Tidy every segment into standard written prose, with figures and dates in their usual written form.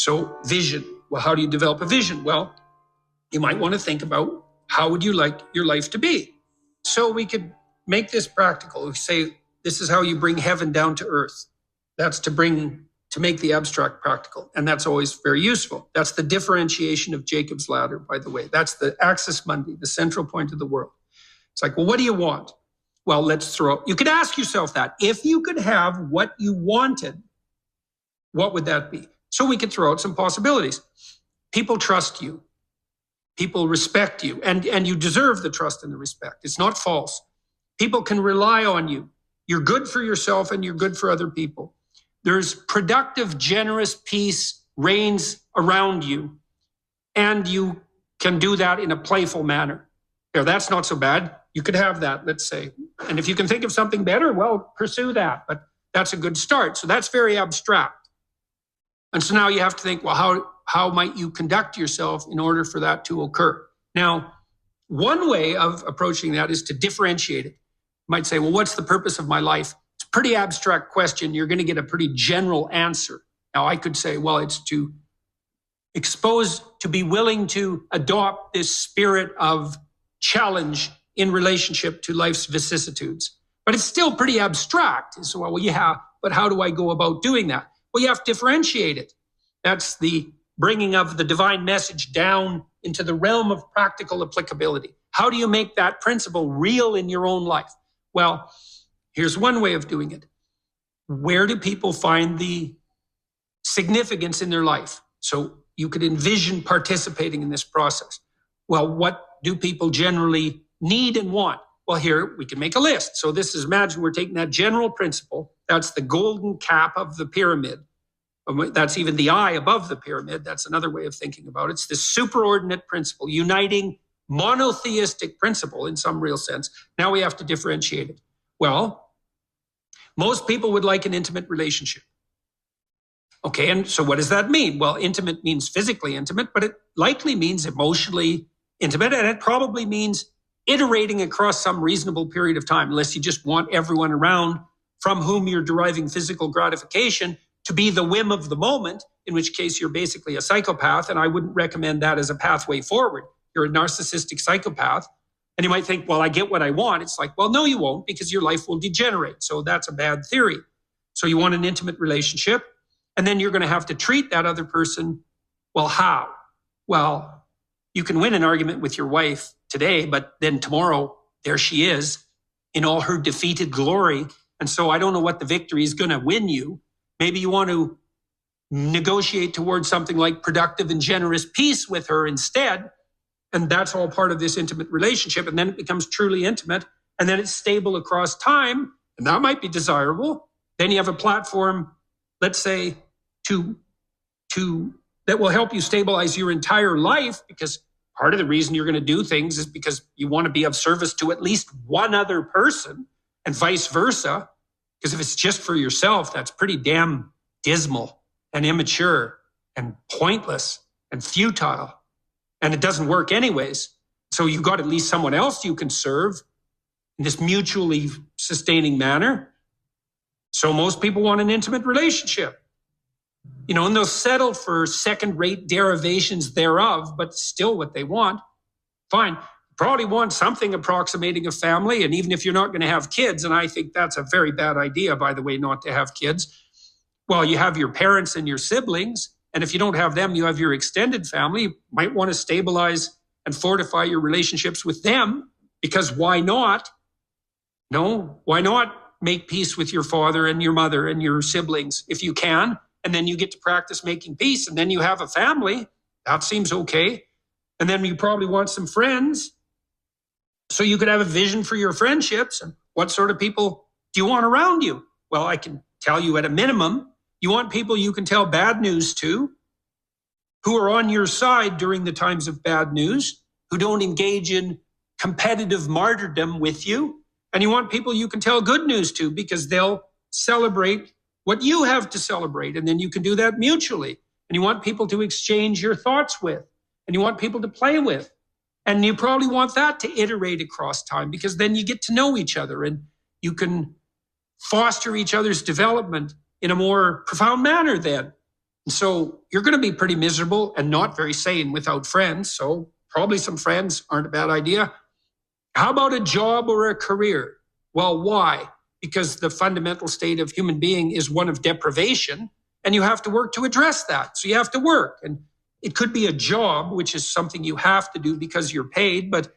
So vision. Well, how do you develop a vision? Well, you might want to think about how would you like your life to be? So we could make this practical. We say, this is how you bring heaven down to earth. That's to make the abstract practical. And that's always very useful. That's the differentiation of Jacob's ladder, by the way. That's the axis mundi, the central point of the world. It's like, well, what do you want? Well, you could ask yourself that. If you could have what you wanted, what would that be? So we could throw out some possibilities. People trust you. People respect you. And you deserve the trust and the respect. It's not false. People can rely on you. You're good for yourself and you're good for other people. There's productive, generous peace reigns around you. And you can do that in a playful manner. Now, that's not so bad. You could have that, let's say. And if you can think of something better, well, pursue that. But that's a good start. So that's very abstract. And so now you have to think, well, how might you conduct yourself in order for that to occur? Now, one way of approaching that is to differentiate it. You might say, well, what's the purpose of my life? It's a pretty abstract question. You're going to get a pretty general answer. Now, I could say, well, it's to be willing to adopt this spirit of challenge in relationship to life's vicissitudes. But it's still pretty abstract. So, well, yeah, but how do I go about doing that? Well, you have to differentiate it. That's the bringing of the divine message down into the realm of practical applicability. How do you make that principle real in your own life? Well, here's one way of doing it. Where do people find the significance in their life? So you could envision participating in this process. Well, what do people generally need and want? Well, here we can make a list. So this is, imagine we're taking that general principle. That's the golden cap of the pyramid. That's even the eye above the pyramid. That's another way of thinking about it. It's this superordinate principle, uniting monotheistic principle in some real sense. Now we have to differentiate it. Well, most people would like an intimate relationship. Okay, and so what does that mean? Well, intimate means physically intimate, but it likely means emotionally intimate, and it probably means iterating across some reasonable period of time, unless you just want everyone around from whom you're deriving physical gratification to be the whim of the moment, in which case you're basically a psychopath, and I wouldn't recommend that as a pathway forward. You're a narcissistic psychopath, and you might think, well, I get what I want. It's like, well, no, you won't, because your life will degenerate. So that's a bad theory. So you want an intimate relationship, and then you're going to have to treat that other person. Well, how? Well, you can win an argument with your wife today, but then tomorrow, there she is in all her defeated glory. And so I don't know what the victory is going to win you. Maybe you want to negotiate towards something like productive and generous peace with her instead. And that's all part of this intimate relationship. And then it becomes truly intimate. And then it's stable across time. And that might be desirable. Then you have a platform, let's say, that will help you stabilize your entire life, because part of the reason you're going to do things is because you want to be of service to at least one other person, and vice versa. Because if it's just for yourself, that's pretty damn dismal and immature and pointless and futile. And it doesn't work anyways. So you've got at least someone else you can serve in this mutually sustaining manner. So most people want an intimate relationship. And they'll settle for second-rate derivations thereof, but still what they want. Fine. Probably want something approximating a family. And even if you're not going to have kids, and I think that's a very bad idea, by the way, not to have kids. Well, you have your parents and your siblings. And if you don't have them, you have your extended family. You might want to stabilize and fortify your relationships with them, because why not? No, why not make peace with your father and your mother and your siblings if you can? And then you get to practice making peace, and then you have a family. That seems okay. And then you probably want some friends. So you could have a vision for your friendships. And what sort of people do you want around you? Well, I can tell you at a minimum, you want people you can tell bad news to, who are on your side during the times of bad news, who don't engage in competitive martyrdom with you. And you want people you can tell good news to, because they'll celebrate what you have to celebrate. And then you can do that mutually. And you want people to exchange your thoughts with, and you want people to play with. And you probably want that to iterate across time, because then you get to know each other and you can foster each other's development in a more profound manner then. And so you're going to be pretty miserable and not very sane without friends. So probably some friends aren't a bad idea. How about a job or a career? Well, why? Because the fundamental state of human being is one of deprivation, and you have to work to address that. So you have to work. And it could be a job, which is something you have to do because you're paid, but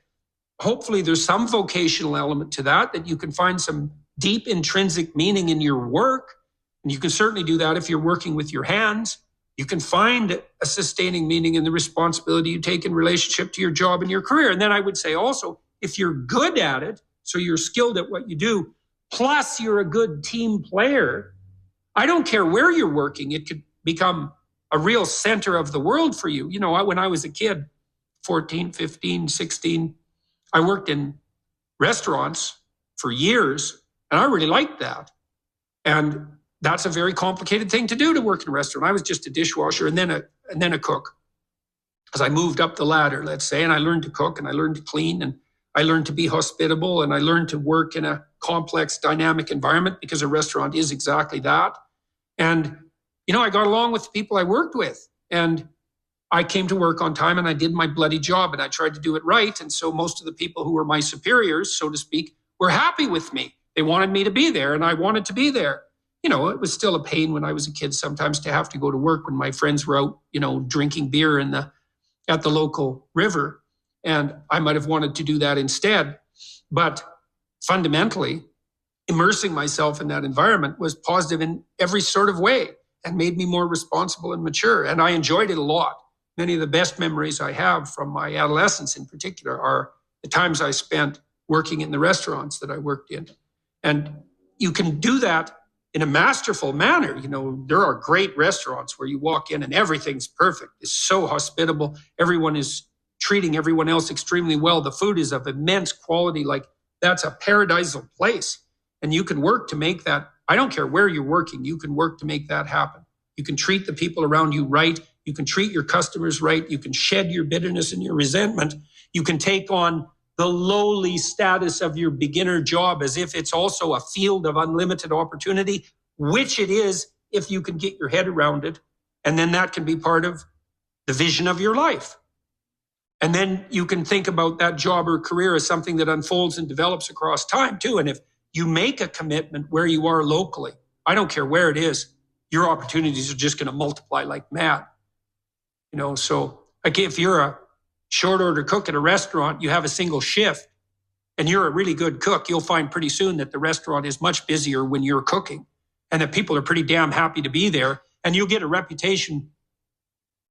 hopefully there's some vocational element to that you can find some deep intrinsic meaning in your work. And you can certainly do that if you're working with your hands. You can find a sustaining meaning in the responsibility you take in relationship to your job and your career. And then I would say also, if you're good at it, so you're skilled at what you do, plus you're a good team player, I don't care where you're working, it could become a real center of the world for you. You know, when I was a kid, 14, 15, 16, I worked in restaurants for years, and I really liked that. And that's a very complicated thing to do, to work in a restaurant. I was just a dishwasher and then a cook. As I moved up the ladder, let's say, and I learned to cook and I learned to clean and I learned to be hospitable and I learned to work in a complex, dynamic environment, because a restaurant is exactly that. And, you know, I got along with the people I worked with, and I came to work on time and I did my bloody job and I tried to do it right. And so most of the people who were my superiors, so to speak, were happy with me. They wanted me to be there and I wanted to be there. You know, it was still a pain when I was a kid sometimes to have to go to work when my friends were out, you know, drinking beer at the local river. And I might have wanted to do that instead. But fundamentally, immersing myself in that environment was positive in every sort of way and made me more responsible and mature. And I enjoyed it a lot. Many of the best memories I have from my adolescence in particular are the times I spent working in the restaurants that I worked in. And you can do that in a masterful manner. You know, there are great restaurants where you walk in and everything's perfect. It's so hospitable. Everyone is treating everyone else extremely well. The food is of immense quality. Like, that's a paradisal place. And you can work to make that. I don't care where you're working. You can work to make that happen. You can treat the people around you right. You can treat your customers right. You can shed your bitterness and your resentment. You can take on the lowly status of your beginner job as if it's also a field of unlimited opportunity, which it is if you can get your head around it. And then that can be part of the vision of your life. And then you can think about that job or career as something that unfolds and develops across time too. And if you make a commitment where you are locally, I don't care where it is, your opportunities are just going to multiply like mad. You know, so like if you're a short order cook at a restaurant, you have a single shift and you're a really good cook, you'll find pretty soon that the restaurant is much busier when you're cooking and that people are pretty damn happy to be there. And you'll get a reputation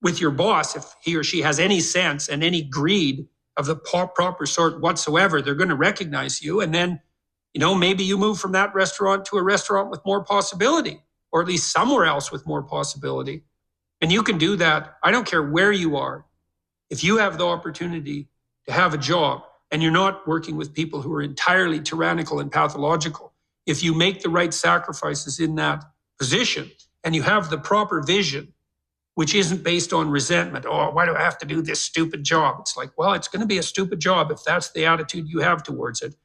with your boss. If he or she has any sense and any greed of the proper sort whatsoever, they're going to recognize you. And then, you know, maybe you move from that restaurant to a restaurant with more possibility, or at least somewhere else with more possibility. And you can do that. I don't care where you are. If you have the opportunity to have a job and you're not working with people who are entirely tyrannical and pathological, if you make the right sacrifices in that position and you have the proper vision, which isn't based on resentment, oh, why do I have to do this stupid job? It's like, well, it's going to be a stupid job if that's the attitude you have towards it.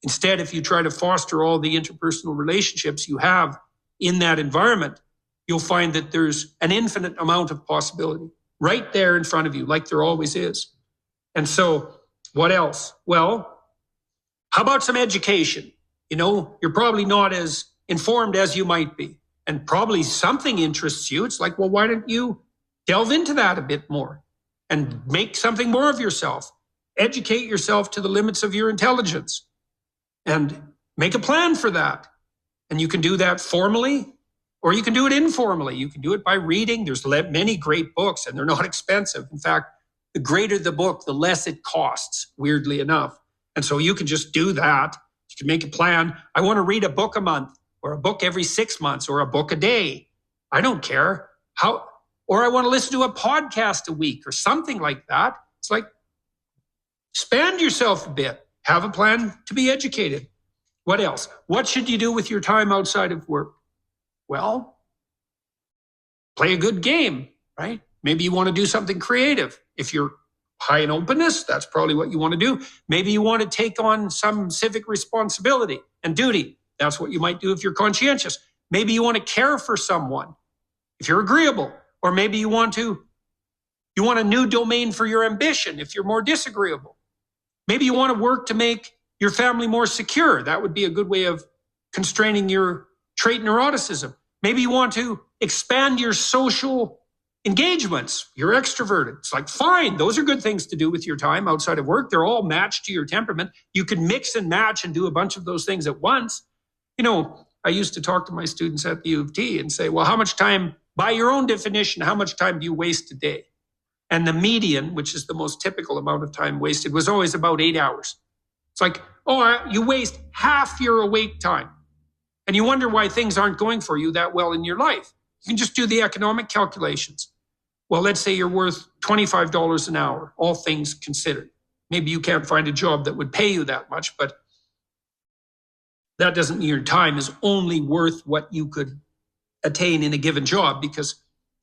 Instead, if you try to foster all the interpersonal relationships you have in that environment, you'll find that there's an infinite amount of possibility right there in front of you, like there always is. And so what else? Well, how about some education? You know, you're probably not as informed as you might be, and probably something interests you. It's like, well, why don't you delve into that a bit more and make something more of yourself? Educate yourself to the limits of your intelligence and make a plan for that. And you can do that formally, or you can do it informally. You can do it by reading. There's many great books, and they're not expensive. In fact, the greater the book, the less it costs, weirdly enough. And so you can just do that. You can make a plan. I want to read a book a month, or a book every 6 months, or a book a day. I don't care how, or I want to listen to a podcast a week or something like that. It's like, expand yourself a bit. Have a plan to be educated. What else? What should you do with your time outside of work? Well, play a good game, right? Maybe you want to do something creative. If you're high in openness, that's probably what you want to do. Maybe you want to take on some civic responsibility and duty. That's what you might do if you're conscientious. Maybe you want to care for someone if you're agreeable, Or maybe you want a new domain for your ambition if you're more disagreeable. Maybe you want to work to make your family more secure. That would be a good way of constraining your trait neuroticism. Maybe you want to expand your social engagements. You're extroverted. It's like, fine, those are good things to do with your time outside of work. They're all matched to your temperament. You can mix and match and do a bunch of those things at once. I used to talk to my students at the U of T and say, well, how much time, by your own definition, how much time do you waste a day? And the median, which is the most typical amount of time wasted, was always about 8 hours. It's like, you waste half your awake time. And you wonder why things aren't going for you that well in your life. You can just do the economic calculations. Well, let's say you're worth $25 an hour, all things considered. Maybe you can't find a job that would pay you that much, but that doesn't mean your time is only worth what you could attain in a given job, because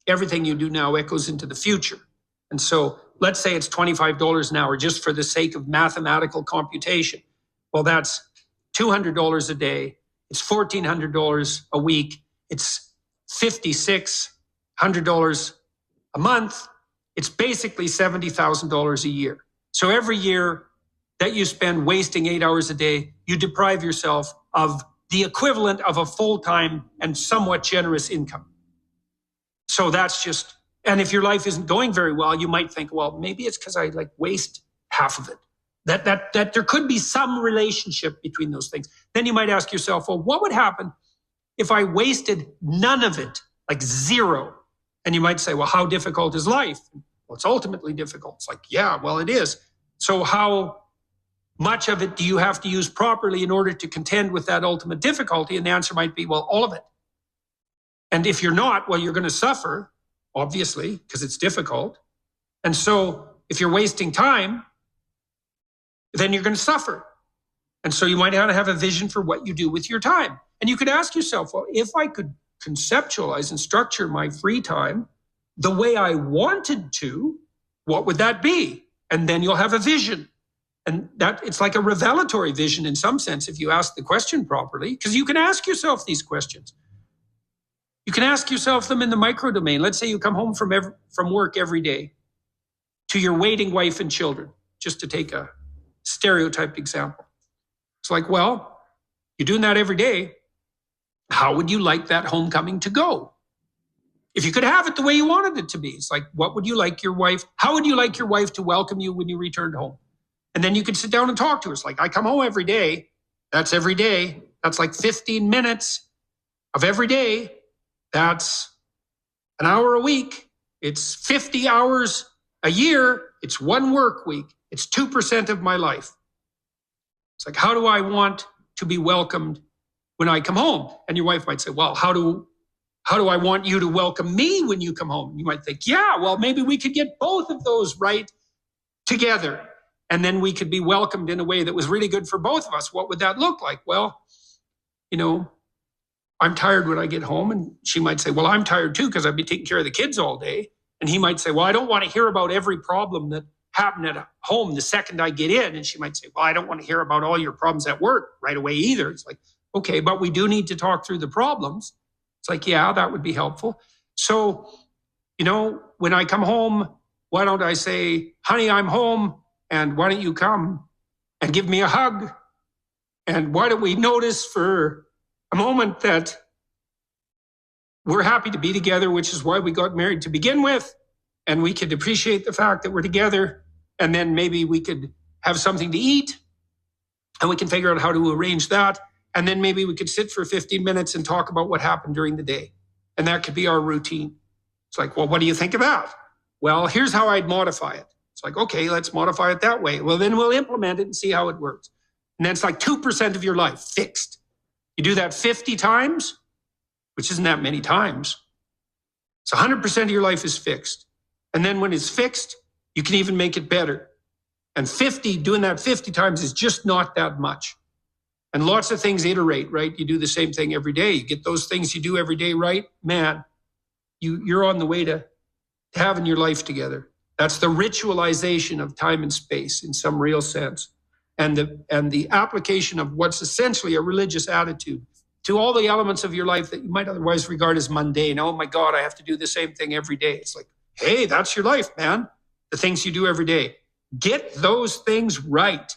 everything you do now echoes into the future. And so let's say it's $25 an hour just for the sake of mathematical computation. Well, that's $200 a day. It's $1,400 a week. It's $5,600 a month. It's basically $70,000 a year. So every year that you spend wasting 8 hours a day, you deprive yourself of the equivalent of a full-time and somewhat generous income. So that's just, and if your life isn't going very well, you might think, well, maybe it's because I waste half of it. That there could be some relationship between those things. Then you might ask yourself, well, what would happen if I wasted none of it, like zero? And you might say, well, how difficult is life? Well, it's ultimately difficult. It's like, yeah, well, it is. So how much of it do you have to use properly in order to contend with that ultimate difficulty? And the answer might be, well, all of it. And if you're not, well, you're going to suffer, obviously, because it's difficult. And so if you're wasting time, then you're going to suffer. And so you might want to have a vision for what you do with your time. And you could ask yourself, well, if I could conceptualize and structure my free time the way I wanted to, what would that be? And then you'll have a vision. And that it's like a revelatory vision in some sense if you ask the question properly, because you can ask yourself these questions. You can ask yourself them in the micro domain. Let's say you come home from work every day to your waiting wife and children, just to take a stereotyped example. It's like, well, you're doing that every day. How would you like that homecoming to go? If you could have it the way you wanted it to be, it's like, what would you like your wife? How would you like your wife to welcome you when you returned home? And then you could sit down and talk to her. It's like, I come home every day. That's every day. That's like 15 minutes of every day. That's an hour a week. It's 50 hours a year. It's 1 work week. It's 2% of my life. It's like, how do I want to be welcomed when I come home? And your wife might say, well, how do I want you to welcome me when you come home? And you might think, yeah, well, maybe we could get both of those right together. And then we could be welcomed in a way that was really good for both of us. What would that look like? Well, I'm tired when I get home. And she might say, well, I'm tired too, because I've been taking care of the kids all day. And he might say, well, I don't want to hear about every problem that happened at home the second I get in. And she might say, well, I don't want to hear about all your problems at work right away either. It's like, okay, but we do need to talk through the problems. It's like, yeah, that would be helpful. So, when I come home, why don't I say, honey, I'm home, and why don't you come and give me a hug? And why don't we notice for a moment that we're happy to be together, which is why we got married to begin with. And we could appreciate the fact that we're together. And then maybe we could have something to eat, and we can figure out how to arrange that. And then maybe we could sit for 15 minutes and talk about what happened during the day. And that could be our routine. It's like, well, what do you think of that? Well, here's how I'd modify it. It's like, okay, let's modify it that way. Well, then we'll implement it and see how it works. And then it's like 2% of your life fixed. You do that 50 times, which isn't that many times. So 100% of your life is fixed. And then when it's fixed, you can even make it better. And doing that 50 times is just not that much. And lots of things iterate, right? You do the same thing every day. You get those things you do every day right, man, you're on the way to having your life together. That's the ritualization of time and space in some real sense. And the application of what's essentially a religious attitude to all the elements of your life that you might otherwise regard as mundane. Oh my God, I have to do the same thing every day. It's like, hey, that's your life, man. The things you do every day. Get those things right.